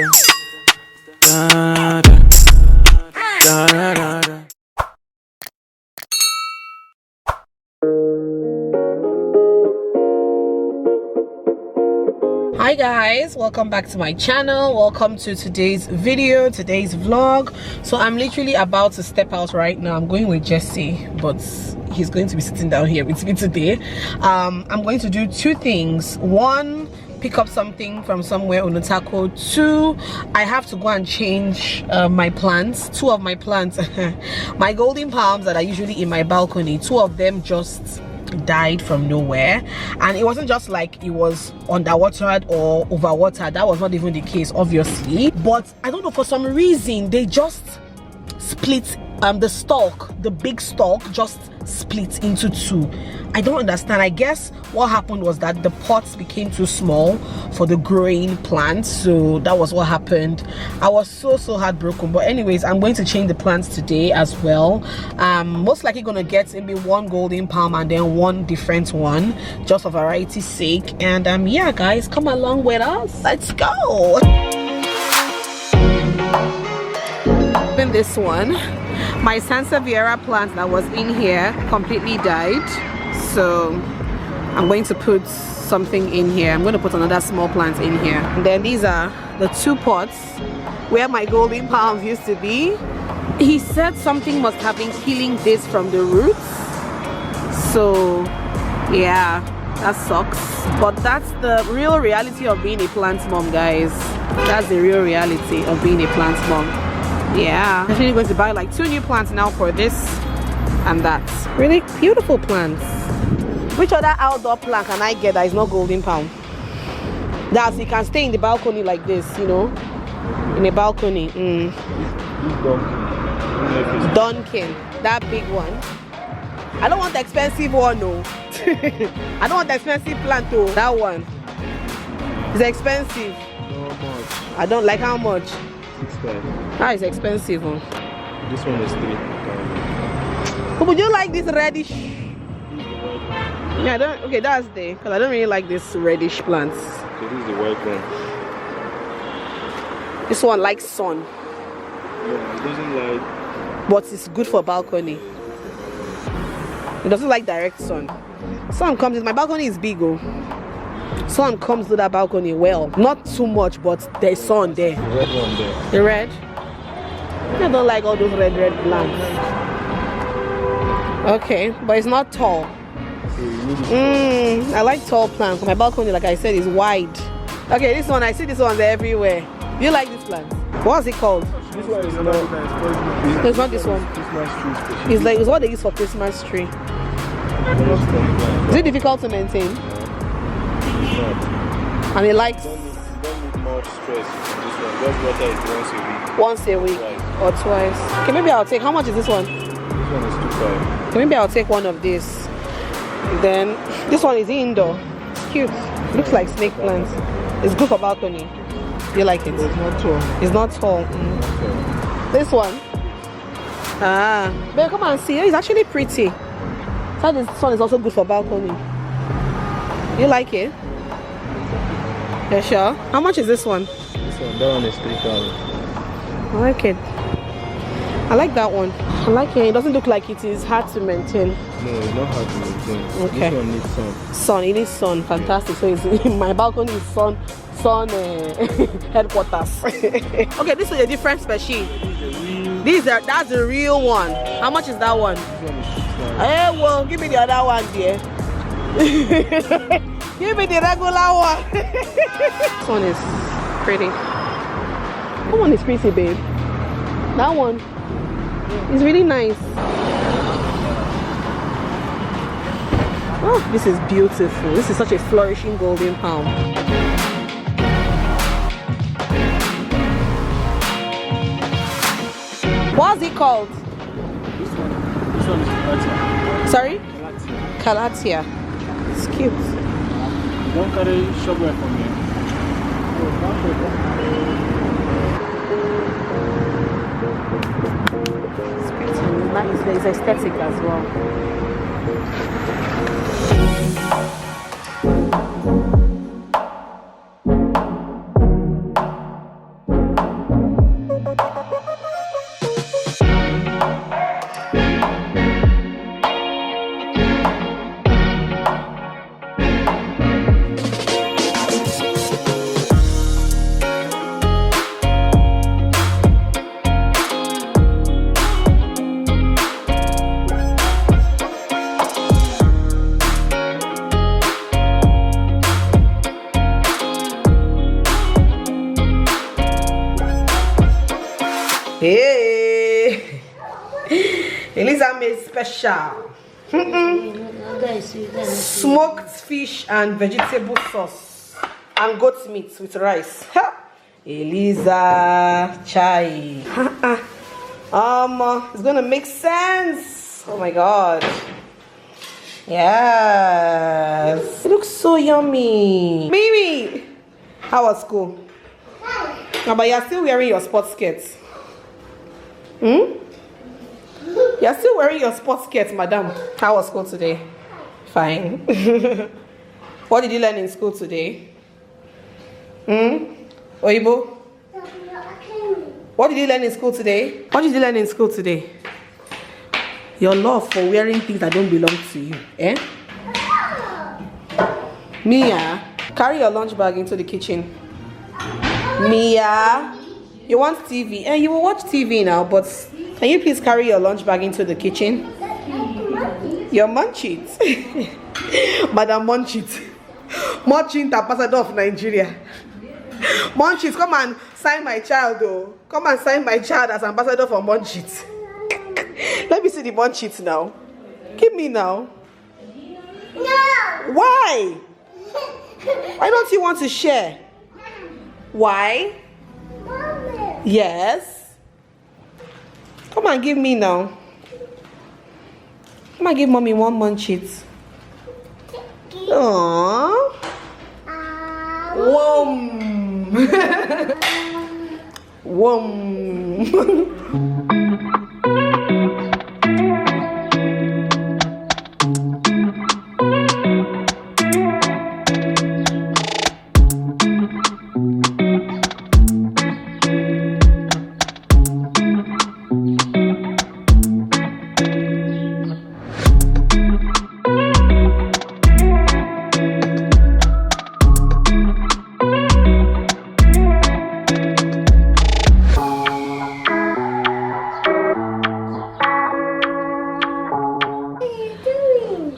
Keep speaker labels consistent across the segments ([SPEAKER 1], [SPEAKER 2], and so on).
[SPEAKER 1] Da, da, da, da, da, da.
[SPEAKER 2] Hi guys, welcome back to my channel. Welcome to today's video, today's vlog. So I'm literally about to step out right now. I'm going with Jesse, but he's going to be sitting down here with me today. I'm going to do two things. One, pick up something from somewhere on Otako. Two, I have to go and change my plants. Two of my plants, my golden palms that are usually in my balcony, two of them just died from nowhere, and it wasn't just like it was underwatered or overwatered. That was not even the case, obviously, but I don't know, for some reason they just split. The stalk, the big stalk, just split into two. I don't understand. I guess what happened was that the pots became too small for the growing plants, so that was what happened. I was so heartbroken, but anyways, I'm going to change the plants today as well. Most likely gonna get maybe one golden palm and then one different one, just for variety's sake. And yeah guys, come along with us, let's go. In this one, my Sansevieria plant that was in here completely died, so I'm going to put something in here. I'm going to put another small plant in here, and then these are the two pots where my golden palms used to be. He said something must have been killing this from the roots, so yeah, that sucks, but that's the real reality of being a plant mom, guys. That's the real reality of being a plant mom. Yeah, I'm actually going to buy like 2 new plants now for this and that. Really beautiful plants. Which other outdoor plant can I get that is not golden palm? That you can stay in the balcony like this, you know, in a balcony. Dunkin, that big one. I don't want the expensive one, no. I don't want the expensive plant though. That one is expensive. I don't like. How much? That is expensive. Huh?
[SPEAKER 3] This one is 3,000.
[SPEAKER 2] Would you like this reddish? Yeah, I don't. Okay, that's the, because I don't really like this reddish plants.
[SPEAKER 3] Okay, this is the white one.
[SPEAKER 2] This one likes sun.
[SPEAKER 3] Yeah, it doesn't like.
[SPEAKER 2] But it's good for balcony. It doesn't like direct sun. Sun comes. My balcony is big, oh. Sun comes to that balcony well, not too much, but there's sun there.
[SPEAKER 3] The red one there.
[SPEAKER 2] The red? I don't like all those red plants. Okay, but it's not tall. I like tall plants. My balcony, like I said, is wide. Okay, this one, I see this one everywhere. Do you like this plant? What's it called?
[SPEAKER 3] This one is not.
[SPEAKER 2] It's not this one.
[SPEAKER 3] Christmas tree.
[SPEAKER 2] It's like, it's what they use for Christmas tree. Is it difficult to maintain? And it likes.
[SPEAKER 3] You don't need much stress. This one, just water it
[SPEAKER 2] Once a week or twice. Okay, maybe I'll take. How much is this one?
[SPEAKER 3] This one is 2,500.
[SPEAKER 2] Okay, maybe I'll take one of these. Then this one is indoor. It's cute. Looks like snake plants. It's good for balcony. You like it?
[SPEAKER 3] It's not tall.
[SPEAKER 2] It's not tall. This one. Ah, but come and see. It's actually pretty. So this one is also good for balcony. You like it? Yeah, sure. How much is this one?
[SPEAKER 3] This one, that one is 3,000.
[SPEAKER 2] I like it. I like that one. I like it. It doesn't look like it is hard to maintain.
[SPEAKER 3] No, it's not hard to maintain.
[SPEAKER 2] Okay.
[SPEAKER 3] This one needs sun.
[SPEAKER 2] Sun. It needs sun. Fantastic. So it's, my balcony is sun headquarters. Okay, this is a different species. That's the real one. How much is that one?
[SPEAKER 3] This one is 6,000.
[SPEAKER 2] Hey, well, give me the other one, dear. Give me the regular one. This one is pretty. That one is pretty, babe. That one is really nice. Oh, this is beautiful. This is such a flourishing golden palm. What's it called?
[SPEAKER 3] This one is Calatia.
[SPEAKER 2] Sorry? Calatia. It's cute.
[SPEAKER 3] Don't carry shovel from here.
[SPEAKER 2] It's pretty. Nice. It's aesthetic as well. Hey, Eliza made special smoked fish and vegetable sauce and goat meat with rice. Eliza chai. It's gonna make sense. Oh my god. Yes, it looks so yummy. Mimi, how was school? No, but you're still wearing your sports skirts. You're still wearing your sports skirts, madam. How was school today? Fine. What did you learn in school today? Oibo? What did you learn in school today? What did you learn in school today? Your love for wearing things that don't belong to you, eh? Mia, carry your lunch bag into the kitchen. Mia, you want TV? And you will watch TV now, but can you please carry your lunch bag into the kitchen? Your munchies. Madam Munchies. Munchies, ambassador of Nigeria. Munchies, come and sign my child, though. Come and sign my child as ambassador for Munchies. Let me see the munchies now. Give me now. No. Why? Why don't you want to share? Why? Mommy. Yes. Come and give me now. Come and give mommy one munchies. Aww. Wom. Wom.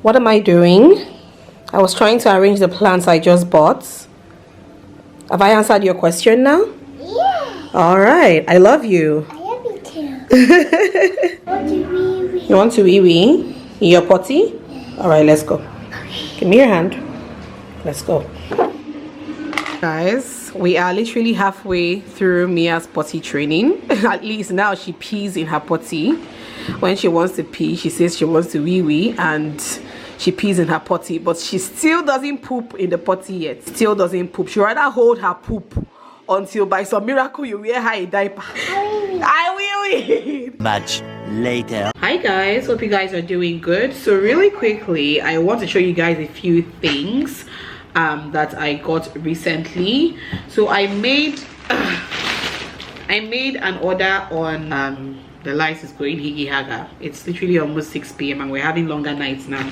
[SPEAKER 2] What am I doing? I was trying to arrange the plants I just bought. Have I answered your question now? Yeah. Alright, I love you. I love you too. You want to wee wee? In your potty? Yeah. Alright, let's go. Okay. Give me your hand. Let's go. Guys, we are literally halfway through Mia's potty training. At least now she pees in her potty. When she wants to pee, she says she wants to wee wee and she pees in her potty, but she still doesn't poop in the potty yet. Still doesn't poop. She rather hold her poop until by some miracle you wear her a diaper. I will.
[SPEAKER 4] Much later.
[SPEAKER 2] Hi guys, hope you guys are doing good. So really quickly, I want to show you guys a few things that I got recently. So I made an order on the lights is going higgy haga. It's literally almost 6 p.m. and we're having longer nights now.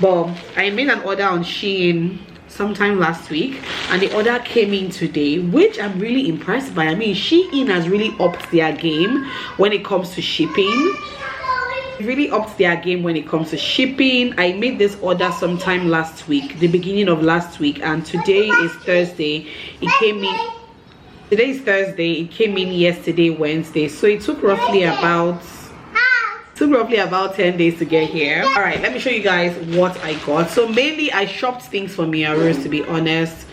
[SPEAKER 2] But I made an order on Shein sometime last week and the order came in today, which I'm really impressed by. I mean, Shein has really upped their game when it comes to shipping. Really upped their game when it comes to shipping. I made this order sometime last week, the beginning of last week, and today is Thursday. It came in. Today is Thursday. It came in yesterday, Wednesday. So it took roughly about 10 days to get here. All right, let me show you guys what I got. So mainly I shopped things for Mia Rose, to be honest.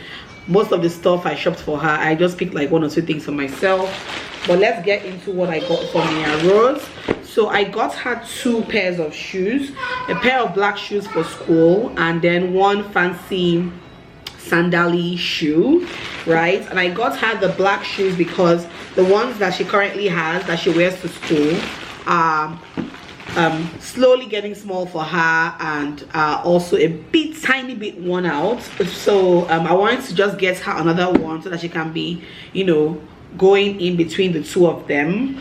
[SPEAKER 2] Most of the stuff I shopped for her. I just picked like 1 or 2 things for myself. But let's get into what I got for Mia Rose. So I got her 2 pairs of shoes, a pair of black shoes for school and then 1 fancy sandally shoe, right? And I got her the black shoes because the ones that she currently has that she wears to school are slowly getting small for her and also a tiny bit worn out. So I wanted to just get her another one so that she can be, you know, going in between the 2 of them.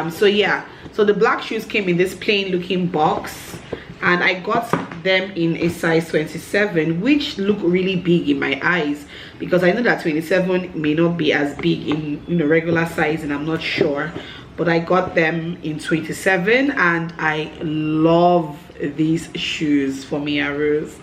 [SPEAKER 2] So yeah, so the black shoes came in this plain looking box and I got them in a size 27, which look really big in my eyes because I know that 27 may not be as big in, you know, regular size, and I'm not sure, but I got them in 27 and I love these shoes for Mia Rose.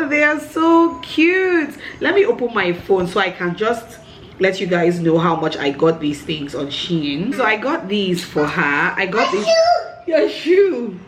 [SPEAKER 2] They are so cute. Let me open my phone so I can just let you guys know how much I got these things on Shein. So I got these for her. I got this. Your shoe.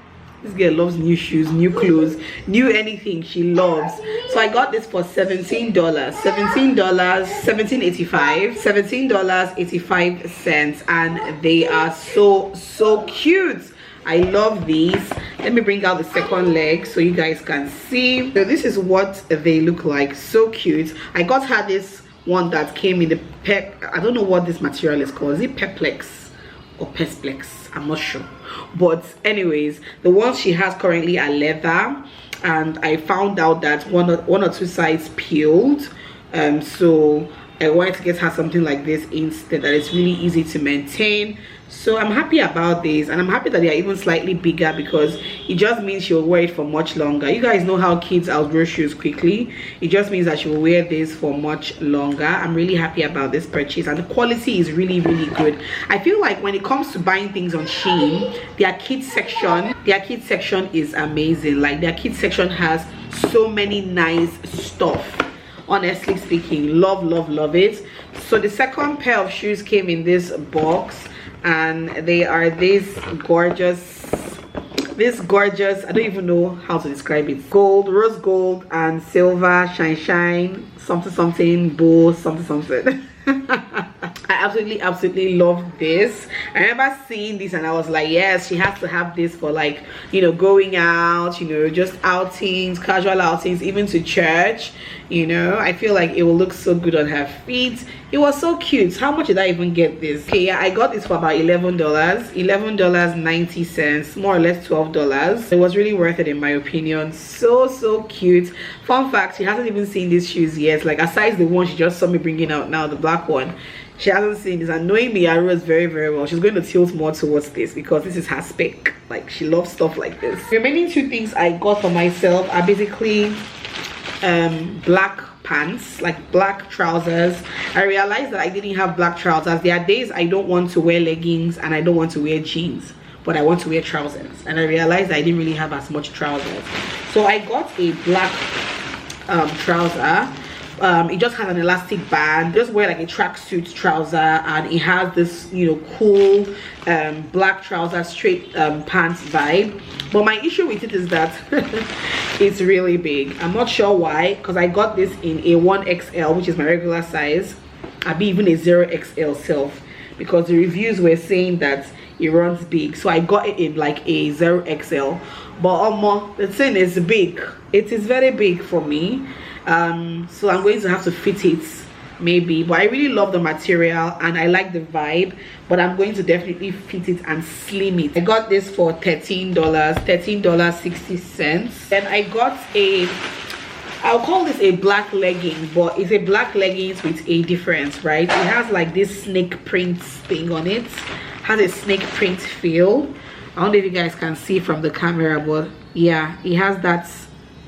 [SPEAKER 2] This girl loves new shoes, new clothes, new anything she loves. So I got this for $17, $17.85, and they are so cute. I love these. Let me bring out the second leg so you guys can see. So this is what they look like. So cute. I got her this one that came in the I don't know what this material is called. Is it Perplex or Persplex? I'm not sure, but anyways, the ones she has currently are leather, and I found out that one or two sides peeled, so I wanted to get her something like this instead, that is really easy to maintain. So I'm happy about this, and I'm happy that they are even slightly bigger, because it just means she'll wear it for much longer. You guys know how kids outgrow shoes quickly. It just means that she will wear this for much longer. I'm really happy about this purchase, and the quality is really good. I feel like when it comes to buying things on Shein, their kids section is amazing. Like, their kids section has so many nice stuff. Honestly speaking, love it. So the second pair of shoes came in this box, and they are this gorgeous, I don't even know how to describe it, gold, rose gold and silver shine something bow something. I absolutely love this. I remember seeing this and I was like, yes, she has to have this for, like, you know, going out, you know, just outings, casual outings, even to church. You know, I feel like it will look so good on her feet. It was so cute. How much did I even get this? Okay, yeah, I got this for about $11.90, more or less $12. It was really worth it in my opinion. So cute. Fun fact, she hasn't even seen these shoes yet. Like, aside the one she just saw me bringing out now, the black one, she hasn't seen this. And knowing me, I rose very well, she's going to tilt more towards this, because this is her spec. Like, she loves stuff like this. The remaining two things I got for myself are basically black pants, like black trousers. I realized that I didn't have black trousers. There are days I don't want to wear leggings and I don't want to wear jeans, but I want to wear trousers, and I realized I didn't really have as much trousers. So I got a black trouser. It just has an elastic band. Just wear like a tracksuit trouser, and it has this, you know, cool black trouser straight pants vibe. But my issue with it is that it's really big. I'm not sure why, because I got this in a 1XL, which is my regular size. I'd be even a 0XL self, because the reviews were saying that it runs big. So I got it in like a 0XL, but the thing is big. It is very big for me. So I'm going to have to fit it maybe, but I really love the material and I like the vibe, but I'm going to definitely fit it and slim it. I got this for $13.60. And I got I'll call this a black legging, but it's a black leggings with a difference, right? It has like this snake print thing on it. Has a snake print feel. I don't know if you guys can see from the camera, but yeah, it has that,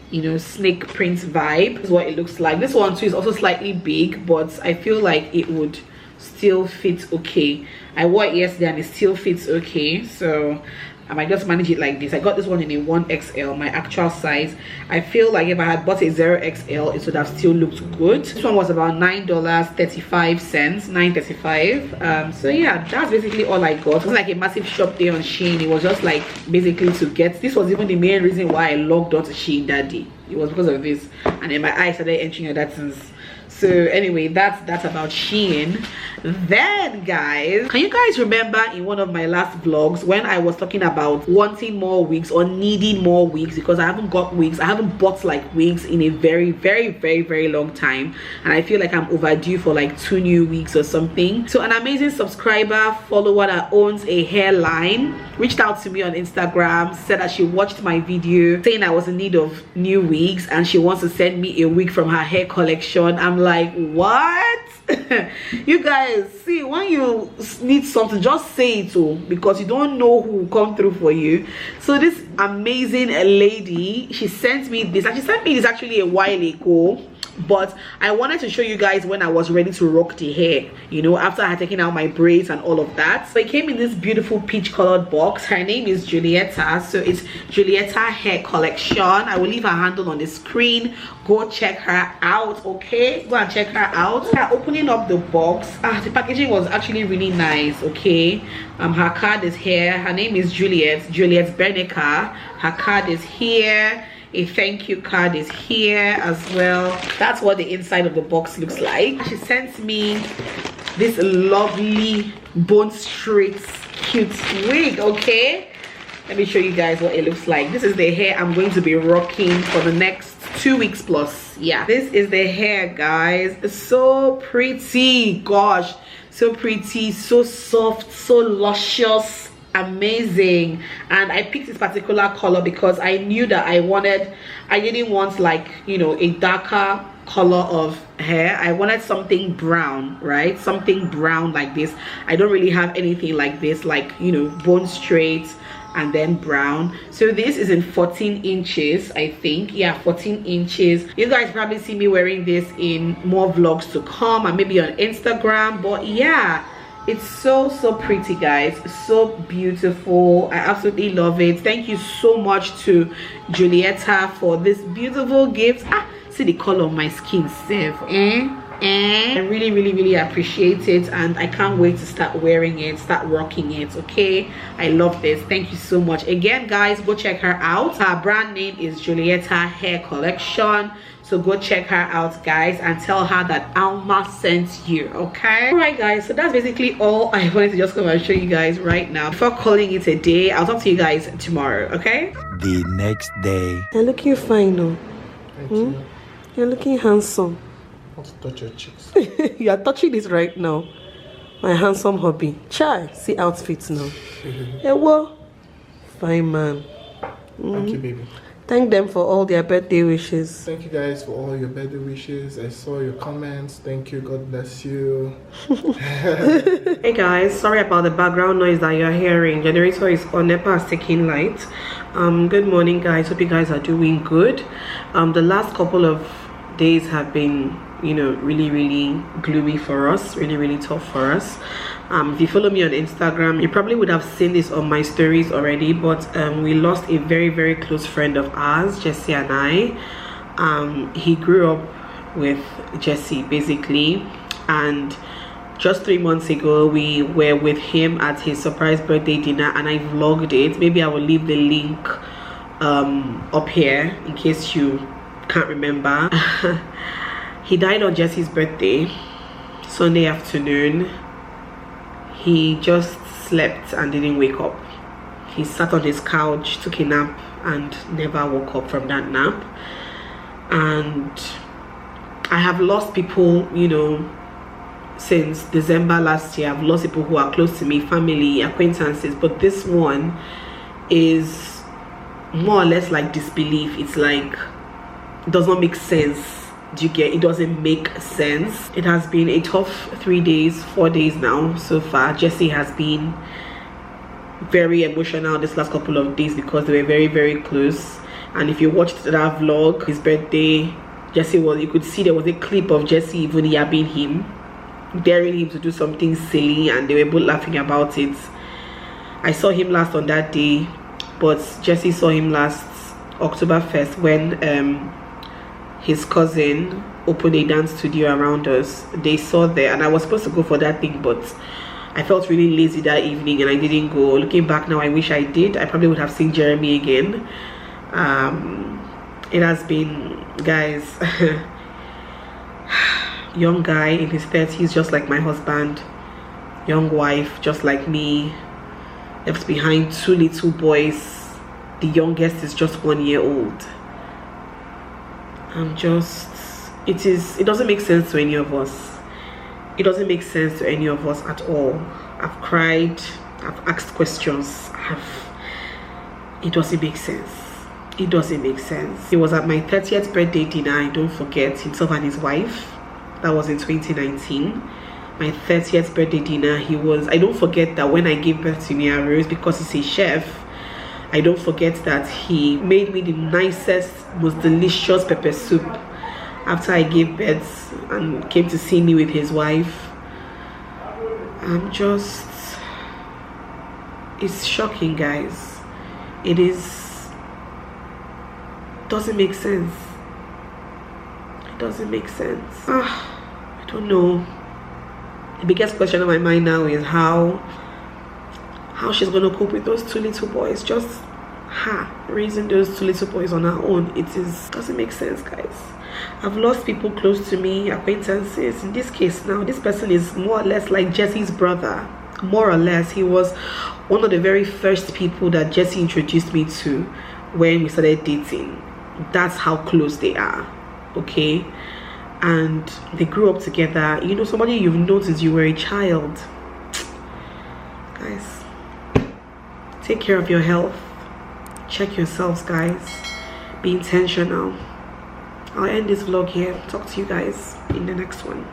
[SPEAKER 2] you know, snake print vibe. This is what it looks like. This one too is also slightly big, but I feel like it would still fit okay. I wore it yesterday and it still fits okay, so I might just manage it like this. I got this one in a 1XL, my actual size. I feel like if I had bought a 0XL, it would have still looked good. This one was about $9.35, $9.35. So yeah, that's basically all I got. It wasn't like a massive shop day on Shein. It was just like basically to get. This was even the main reason why I logged onto Shein that day. It was because of this, and then my eyes started entering other things. So anyway, that's about Shein. Then guys, can you guys remember in one of my last vlogs when I was talking about wanting more wigs or needing more wigs, because I haven't got wigs, I haven't bought like wigs in a very long time, and I feel like I'm overdue for like 2 new wigs or something. So an amazing subscriber, follower that owns a hairline reached out to me on Instagram, said that she watched my video saying I was in need of new wigs and she wants to send me a wig from her hair collection. I'm like, what? You guys, see, when you need something, just say it too, because you don't know who will come through for you. So this amazing lady, she sent me this, and she sent me this actually a while ago, But I wanted to show you guys when I was ready to rock the hair, you know, after I had taken out my braids and all of that. So it came in this beautiful peach colored box. Her name is Julieta, so it's Julieta Hair Collection. I will leave her handle on the screen. Go check her out, okay? Go and check her out. Opening up the box, the packaging was actually really nice, okay? Her card is here. Her name is Juliet Bernica. Her card is here. A thank you card is here as well. That's what the inside of the box looks like. She sent me this lovely bone straight cute wig, okay? Let me show you guys what it looks like. This is the hair I'm going to be rocking for the next 2 weeks plus. Yeah, this is the hair, guys. It's so pretty, gosh, so pretty, so soft, so luscious, amazing. And I picked this particular color because I knew that I didn't want, like, you know, a darker color of hair. I wanted something brown, right? Something brown like this. I don't really have anything like this, like, you know, bone straight and then brown. So this is in 14 inches, I think. Yeah, 14 inches. You guys probably see me wearing this in more vlogs to come and maybe on Instagram. But yeah, it's so pretty, guys. So beautiful. I absolutely love it. Thank you so much to Julieta for this beautiful gift. See the color of my skin, Seth. I really appreciate it, and I can't wait to start wearing it, start rocking it, okay? I love this. Thank you so much. Again, guys, go check her out. Her brand name is Julieta Hair Collection. So go check her out, guys, and tell her that Alma sent you, okay? All right, guys, so that's basically all I wanted to just come and show you guys right now. Before calling it a day, I'll talk to you guys tomorrow, okay?
[SPEAKER 4] The next day.
[SPEAKER 2] You're looking fine, though.
[SPEAKER 3] Thank you.
[SPEAKER 2] You're looking handsome.
[SPEAKER 3] I want to touch your cheeks.
[SPEAKER 2] You are touching this right now. My handsome hobby. Chai, see outfits now. Yeah, well, fine man.
[SPEAKER 3] Thank you, baby.
[SPEAKER 2] Thank them for all their birthday wishes.
[SPEAKER 3] Thank you guys for all your birthday wishes. I saw your comments. Thank you. God bless you.
[SPEAKER 2] Hey guys, sorry about the background noise that you're hearing. Generator is on, NEPA is taking light. Good morning, guys. Hope you guys are doing good. The last couple of days have been, you know, really gloomy for us, really tough for us. If you follow me on Instagram, you probably would have seen this on my stories already, but we lost a very close friend of ours, Jesse and I. He grew up with Jesse basically, and just 3 months ago we were with him at his surprise birthday dinner, and I vlogged it. Maybe I will leave the link up here in case you can't remember. He died on Jesse's birthday, Sunday afternoon. He just slept and didn't wake up. He sat on his couch, took a nap, and never woke up from that nap. And I have lost people, you know, since December last year. I've lost people who are close to me, family, acquaintances, but this one is more or less like disbelief. It's like, it does not make sense. Do you get? It doesn't make sense. It has been a tough 4 days now so far. Jesse has been very emotional this last couple of days because they were very close. And if you watched that vlog, his birthday, Jesse was, you could see there was a clip of Jesse even yabbing him, daring him to do something silly, and they were both laughing about it. I saw him last on that day, but Jesse saw him last October 1st when his cousin opened a dance studio around us. They saw there, and I was supposed to go for that thing, but I felt really lazy that evening and I didn't go. Looking back now, I wish I did. I probably would have seen Jeremy again. It has been, guys, young guy in his 30s, just like my husband, young wife just like me, left behind 2 little boys. The youngest is just 1 year old. It doesn't make sense to any of us. It doesn't make sense to any of us at all. I've cried, I've asked questions, it doesn't make sense. It doesn't make sense. He was at my 30th birthday dinner, I don't forget, himself and his wife. That was in 2019. My 30th birthday dinner, I don't forget that when I gave birth to Mia Rose, because he's a chef, I don't forget that he made me the nicest, most delicious pepper soup after I gave birth and came to see me with his wife. I'm just, it's shocking, guys. It doesn't make sense. It doesn't make sense. I don't know. The biggest question on my mind now is how she's gonna cope with those 2 little boys. Just her raising those 2 little boys on her own. Doesn't make sense, guys. I've lost people close to me, acquaintances. In this case now, this person is more or less like Jesse's brother. More or less, he was one of the very first people that Jesse introduced me to when we started dating. That's how close they are, okay? And they grew up together. You know, somebody you've known since you were a child. Guys, take care of your health. Check yourselves, guys. Be intentional. I'll end this vlog here. Talk to you guys in the next one.